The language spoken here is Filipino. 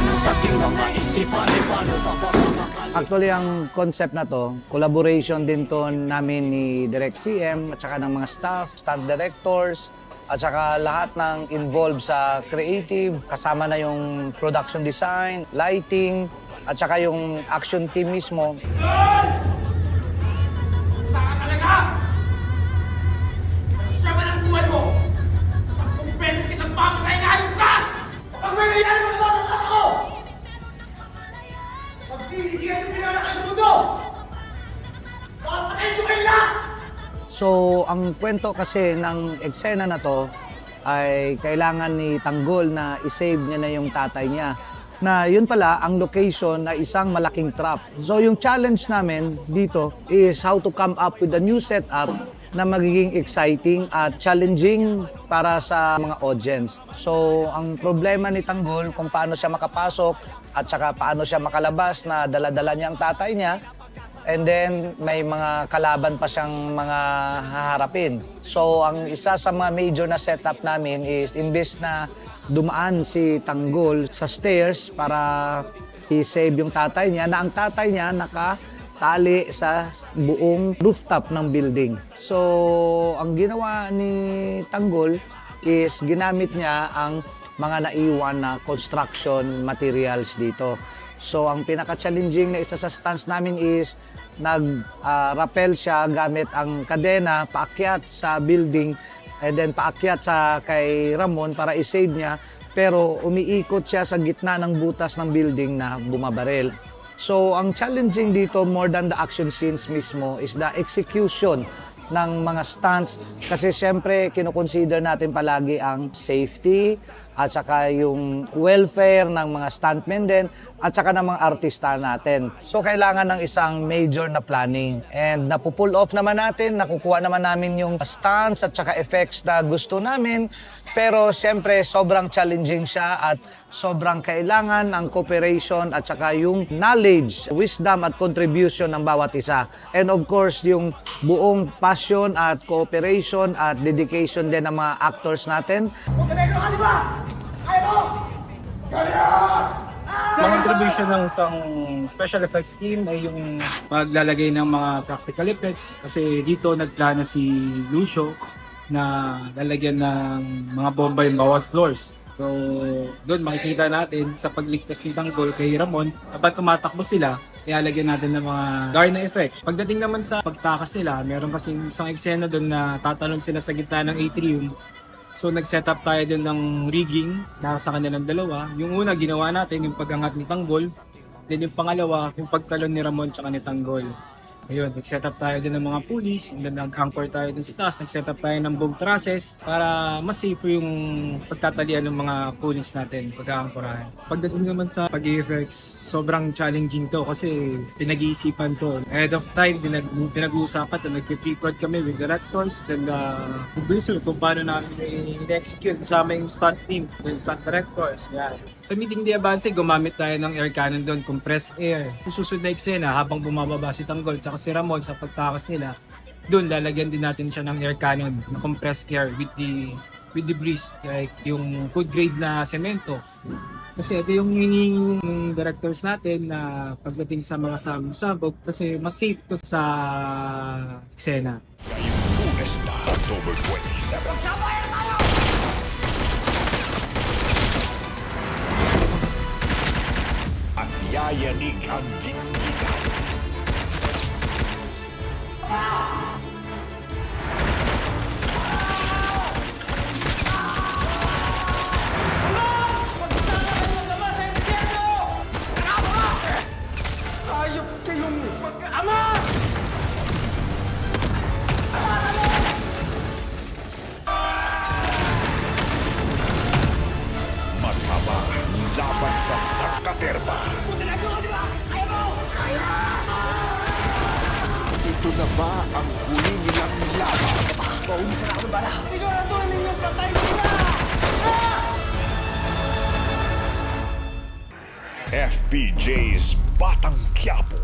Labanan sa ating mga isipan. Paano Actually, ang concept na to, collaboration din to namin ni Direct CM at saka ng mga staff, stunt directors, at saka lahat ng involved sa creative, kasama na yung production design, lighting, at saka yung action team mismo. Saan ka talaga? Siya ba ng buhay mo? 10 beses kitang papatay na hayop ka! Pag may nangyari mo naman ang ako! Pagtitigilan yung pinanakay sa mundo! Papatayin ko kayo lahat! So, ang kwento kasi ng eksena na to ay kailangan ni Tanggol na isave niya na yung tatay niya. Na yun pala, ang location na isang malaking trap. So, yung challenge namin dito is how to come up with a new setup na magiging exciting at challenging para sa mga audience. So, ang problema ni Tanggol kung paano siya makapasok at saka paano siya makalabas na dala-dala niya ang tatay niya. And then, may mga kalaban pa siyang mga haharapin. So, ang isa sa mga major na setup namin is, imbes na dumaan si Tanggol sa stairs para i-save yung tatay niya, na ang tatay niya nakatali sa buong rooftop ng building. So, ang ginawa ni Tanggol is ginamit niya ang mga naiwan na construction materials dito. So, ang pinaka-challenging na isa sa stunts namin is nag-rappel siya gamit ang kadena paakyat sa building and then paakyat sa kay Ramon para i-save niya, pero umiikot siya sa gitna ng butas ng building na bumabaril. So, ang challenging dito more than the action scenes mismo is the execution ng mga stunts kasi siyempre kinukonsider natin palagi ang safety at saka yung welfare ng mga stuntmen din at saka ng mga artista natin. So kailangan ng isang major na planning and napupull off naman natin, nakukuha naman namin yung stunts at saka effects na gusto namin, pero siyempre sobrang challenging siya at sobrang kailangan ang cooperation at saka yung knowledge, wisdom at contribution ng bawat isa. And of course, yung buong passion at cooperation at dedication din ng mga actors natin. Montenegro ka, di ba? Kaya mo! Kaya! Ang contribution ng isang special effects team ay yung paglalagay ng mga practical effects kasi dito nagplano si Lucio na lalagyan ng mga bomba yung bawat floors. So, doon makikita natin sa pagligtas ni Tanggol kay Ramon, kapag tumatakbo sila, ilalagyan natin ng mga Darna effect. Pagdating naman sa pagtakas nila, meron kasing isang eksena doon na tatalon sila sa gitna ng atrium. So, nag-set up tayo doon ng rigging na sa kanilang dalawa. Yung una, ginawa natin yung pag-angat ni Tanggol. Then yung pangalawa, yung pagtalon ni Ramon tsaka ni Tanggol. Ayun, nag-set up tayo din ng mga pulleys, and then nag-anchor tayo din sa taas, nag-set up tayo ng boom trusses para mas safe yung pagtatalian ng mga pulleys natin pag-aankorahan. Pagdating naman sa pag-effects, sobrang challenging to kasi pinag-iisipan to. Ahead of time, pinag-uusapan to, nag-pre-prod kami with directors, then producer kung paano namin i-execute kasama yung stunt team, then stunt directors. Yeah. Sa meeting di Avance, gumamit tayo ng air cannon doon, compressed air. Yung susunod na eksena, habang bumababa si Tanggol tsaka si Ramon sa pagtakas nila, doon lalagyan din natin siya ng air cannon na compressed air with the breeze, like yung food grade na semento. Kasi ito yung hinihingi ng directors natin na pagdating sa mga sabog kasi mas safe to sa eksena. Lunes na, October 27. At yayanig ang gitgitan. Ayop kayong mag-ama! Maghaba laban sa Sakaterba. Montenegro ka, di ba? Kaya mo! Kaya! Ito na ba ang huli nilang laban? Paulisan ako ng bala. Siguraduhin ninyong patay sila! FPJ's Batang Quiapo.